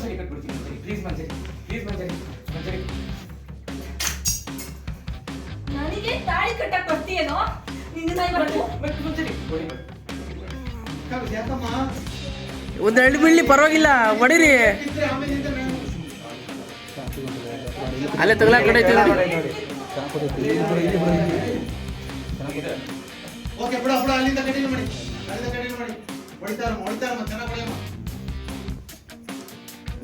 ಒಂದೊಂದ್ಸಲಿ ಕಟ್ಬಿಡ್ತೀನಿ Manjari. Please Manjari, please ಮಂಜರಿ, ಮಂಜರಿ. ನನಗೆ ತಾಳಿ ಕಟ್ಟಕ್ ಬರ್ತೀಯೇನೋ ನಿನ್ನ ಇವತ್ತು ಮಂಜರಿ ಹೊಡಿ. ಯಾಕಮ್ಮ ಒಂದು ಎರಡು ಬೀಳ್ಲಿ ಪರವಾಗಿಲ್ಲ, ಹೊಡಿರಿ. ಅಲ್ಲೇ ತಗಲ ಕಡೆ ಐತೆ ನೋಡಿ. ಓಕೆ ಬಿಡ ಬಿಡ, ಅಲ್ಲಿಂದ ಕಂಟಿನ್ಯೂ ಮಾಡಿ, ಅಲ್ಲಿಂದ ಕಂಟಿನ್ಯೂ ಮಾಡಿ. ಹೊಡಿತಾರಮ್ಮ ಚೆನ್ನಾಗಿ ಹೊಡಿಯಮ್ಮ.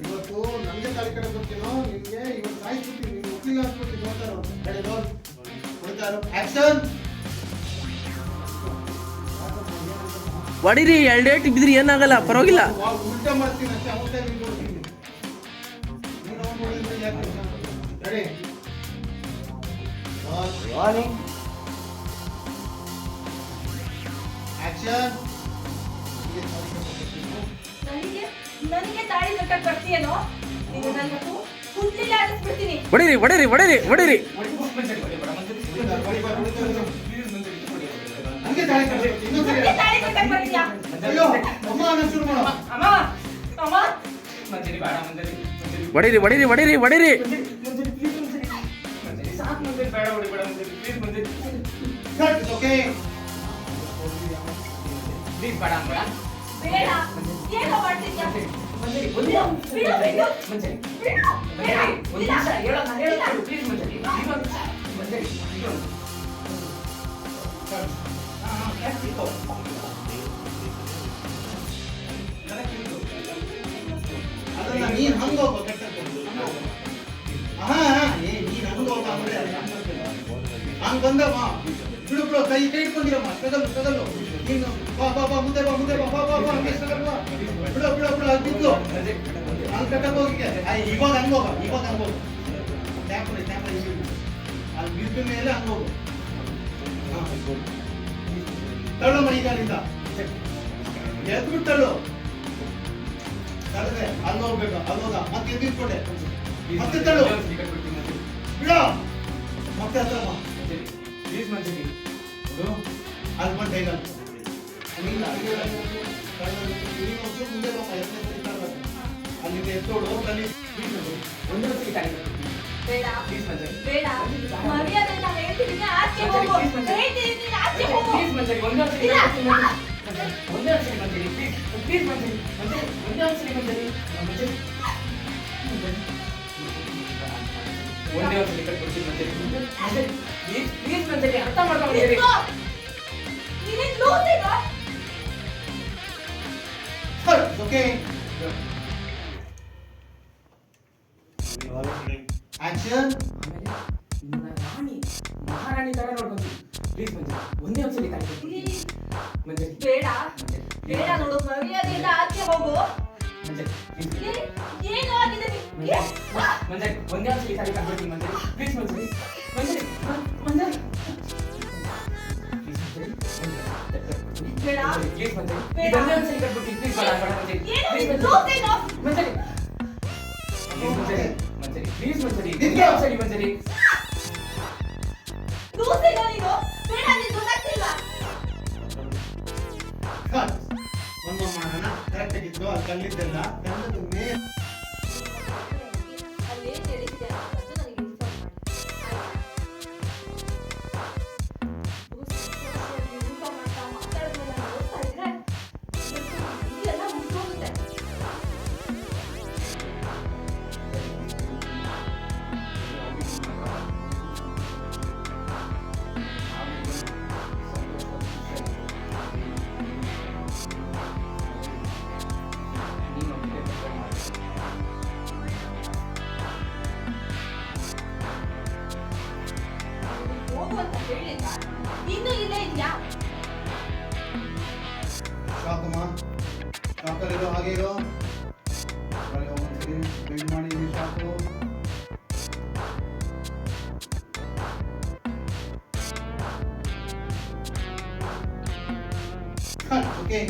ಇವತ್ತು ನಮಗೆ ತಾಳಿ ಕಡೆ ಬರ್ತೀನೋ ನಿಮಗೆ ಇವತ್ತು ಸಾಯಿಸ್ಬಿಡ್ತೀನಿ, ನಿಮ್ಗೆ ಒಪ್ಪಿಗೆ ಹಾಕ್ಬಿಡ್ತೀನಿ. ನೋಡ್ತಾರ ಕಡೆ ರೋಲ್ ಹೊಡಿತಾರ. ಆಕ್ಷನ್. ಹೊಡಿರಿ, ಎರಡು ಏಟ್ ಬಿದ್ರಿ ಏನಾಗಲ್ಲ, ಪರವಾಗಿಲ್ಲ. ಉಲ್ಟಾ ಮಾಡ್ತೀನಿ ಅಷ್ಟೇ, ಅವತ್ತೇ ನಿಮ್ಗೆ ಕೊಡ್ತೀನಿ. ನೀನು ಅವ್ನು ಹೊಡಿದ್ರೆ ಯಾಕೆ ರೆಡಿ ವಾರ್ನಿಂಗ್ ಆಕ್ಷನ್. ನನಗೆ ತಾಳಿ ಕಟ್ಟಕ್ ಬರ್ತೀಯೇನೋ ನಿನ್ನ ಇವತ್ತು ಕುಂತಿಲ್ಲ ಆಡಿಸ್ಬಿಡ್ತೀನಿ. ಹೊಡಿರಿ ಹೊಡಿರಿ ಹೊಡಿರಿ ಹೊಡಿರಿ. ಹಂಗೆ ತಾಳಿ ಕಟ್ಬೇಕು. ಇನ್ನೊಂದ್ಸರಿ ನನಗೆ ತಾಳಿ ಕಟ್ಟಕ್ ಬರ್ತೀಯಾ? ಅಯ್ಯೋ ಅಮ್ಮ ನಾನು ಶುರು ಮಾಡು. ಅಮ್ಮ ಅಮ್ಮ ಮಂಜರಿ ಬೇಡ ಮಂಜರಿ, ಮಂಜರಿ ಹೊಡಿರಿ ಹೊಡಿರಿ ಹೊಡಿರಿ ಹೊಡಿರಿ. ಮಂಜರಿ ಪ್ಲೀಸ್ ಮಂಜರಿ, ಮಂಜರಿ ಸಾಕು ಮಂಜರಿ, ಬೇಡ ಹೊಡಿಬೇಡ Manjari, please Manjari. Cut. Okay please ಬೇಡ ಬೇಡ ಬೇಡ ಏನೋ ಮಾಡ್ತಿದ್ಯಾ? ಮಂಜರಿ ಒಂದು ಬಿಡು ಬಿಡು ಮಂಜರಿ ಬಿಡು ಬೇಡ ಒಂದು ಇಲ್ಲ ನಿಮಿಷ ಹೇಳೋದು ಪ್ಲೀಸ್ ಮಂಜರಿ, ಇನ್ನೊಂದು ನಿಮಿಷ ಮಂಜರಿ, ಇನ್ನೊಂದು ಅದನ್ನ ನೀನ್ ಹಂಗ ಹೋಗೋ ಕಟ್ಟಕ್ಕೆ. ನೀನ್ ಹಂಗ ಹೋಗ ಅಂದ್ರೆ ಹಂಗ ಬಂದಮ್ಮ. ಬಿಡು ಬಿಡು, ಕೈ ಇಟ್ಕೊಂಡಿರಮ್ಮ. ಸ್ಟ್ರಗಲ್ಲು ನೀನು ಬಾ ಬಾ ಬಾ, ಮುಂದೆ ಬಾ ಮುಂದೆ ಬಾ ಬಾ ಬಾ ಬಾ, ಹಂಗೆ ಸ್ಟ್ರಗಲ್ ಬಾ. ಬಿಡು ಬಿಡು ಬಿಡು, ಅದು ಬಿದ್ದು ಹಂಗ ಕಟ್ಟಕ್ಕೆ ಹೋಗಿಕ್ಕೆ. ಇವಾಗ ಹಂಗ ಹೋಗ, ಇವಾಗ ಹಂಗ ಹೋಗು. ಟ್ಯಾಪ್ ಅಲ್ಲಿ ಬಿದ್ದ ಮೇಲೆ ಹಂಗ ಹೋಗು. ತಳ್ಳಮ್ಮ ಈಗ ಅಲ್ಲಿಂದ ಎದ್ಬಿಟ್ಟು ತಳ್ಳು. ತಳ್ಳದೆ ಅಲ್ಲಿ ಹೋಗ್ಬೇಕು, ಅಲ್ಲಿ ಹೋದ ಮತ್ತೆ ಎದ್ದಿಟ್ಕೊಂಡೆ, ಮತ್ತೆ ತಳ್ಳು. ಬಿಡ ಮತ್ತೆ ಹತ್ರಮ್ಮ. ಪ್ಲೀಸ್ ಮಂಜರಿ ಅಲ್ಲಿ ಬಂದು ಹೇಗ ಮುಂದೆ ಬಾಪ, ಅಲ್ಲಿಂದ ಎತ್ತೋಡು ಅಲ್ಲಿ. ಒಂದೊಂದ್ಸಲಿ ತಾಳಿ ಬೇಡ ಪ್ಲೀಸ್ ಮಂಜರಿ, ಬೇಡ ಮರ್ಯಾದೆ ನಾನು ಹೇಳ್ತಿದ್ದೀನಿ, ಆಚೆ ಹೋಗು. ಹೇಳ್ತಿದ್ದೀನಿ ಆಚೆ ಹೋಗು. ಪ್ಲೀಸ್ ಮಂಜರಿ ಒಂದೊಂದ್ಸಲಿ ಇಲ್ಲ ಒಂದೊಂದ್ಸಲಿ ಮಂಜರಿ, ಪ್ಲೀಸ್ ಪ್ಲೀಸ್ ಮಂಜರಿ, ಮಂಜರಿ ಒಂದೊಂದ್ಸಲಿ ಮಂಜರಿ, ಮಂಜರಿ ಒಂದೇ ಒಂದ್ಸಲಿ ಕಟ್ಬಿಡ್ತೀನಿ ಮಂಜರಿ, ಮಂಜರಿ ಪ್ಲೀಸ್ ಪ್ಲೀಸ್ ಮಂಜರಿ, ಅರ್ಥ ಮಾಡ್ಕೊಂಡಿರಿ. ನೀನೇನ್ ಲೂಸಿನೋ? Okay action. ಆಮೇಲೆ ನಿನ್ನ ರಾಣಿ ಮಹಾರಾಣಿ ತರ ನೋಡ್ಕೊಂತೀನಿ. ಪ್ಲೀಸ್ ಮಂಜರಿ ಒಂದೇ ಒಂದ್ಸಲಿ ತಾಳಿ ಕಟ್ಬಿಡ್ತೀನಿ ಮಂಜರಿ. ಬೇಡ ಬೇಡ ನೋಡು, ಮರ್ಯಾದೆಯಿಂದ ಆಚೆ ಹೋಗು. ಮಂಜರಿ ಪ್ಲೀಸ್ ಏನು ಆಗಿದೆ ನಿಮ್ಗೆ? ಮಂಜರಿ ಒಂದೇ ಒಂದ್ಸಲಿ ತಾಳಿ ಕಟ್ಬಿಡ್ತೀನಿ ಮಂಜರಿ, ಪ್ಲೀಸ್ ಮಂಜರಿ, ಮಂಜರಿ ಮಂಜರಿ ಬೇಡ ಪ್ಲೀಸ್ ಮಂಜರಿ, ಬೇಡ. ಒಂದೇ ಒಂದ್ಸಲಿ ಕಟ್ಬಿಡ್ತೀನಿ ಪ್ಲೀಸ್. ಬೇಡ ಬೇಡ ಮಂಜರಿ, ಏನು ಪ್ಲೀಸ್ ಇದು ಮಂಜರಿ, ಲೂಸಿನೋ? ಮಂಜರಿ ಪ್ಲೀಸ್ ಮಂಜರಿ, ಮಂಜರಿ ಪ್ಲೀಸ್ ಮಂಜರಿ, ನಿಂತ್ಕೋ. ಒಂದೇ ಒಂದ್ಸಲಿ ಮಂಜರಿ. ಲೂಸಿನೋ ನೀನು? ಬೇಡ ನೀನು ಗೊತ್ತಾಗ್ತಿಲ್ಲ. ಒಂದು ಮಾಡೋಣ. ಕರೆಕ್ಟ್ ಆಗಿತ್ತು ಅಲ್ಲಿ ಕಲ್ಲಿದ್ದೆಲ್ಲ ಕಲ್ಲದ ಮೇಲೆ ಅಲ್ಲಿ ಹೇಳಿದ್ದೆ ಅದು ನನಗೆ ಇನ್ಫಾರ್ಮ್ ಮಾಡಿ. ಊಟ ಮಾಡ್ತಾ ಮಾತಾಡಿದ್ಮೇಲೆ ನಾನು ಓದ್ತಾ ಇದ್ರೆ ಇದೆಲ್ಲ ಮುಗ್ದೋಗುತ್ತೆ. ಹೋಗು ಅಂತ ಹೇಳಿಲ್ಲ, ಇನ್ನೂ ಇಲ್ಲೇ ಇದೆಯಾ? ಶಾಕಮ್ಮ, ಶಾಕಲ್ಲಿರೋ ಹಾಗೆ ಇರೋ. ಒಂದ್ಸರಿ ಬೆಂಡ್ ಮಾಡಿ ಶಾಕು. ಓಕೆ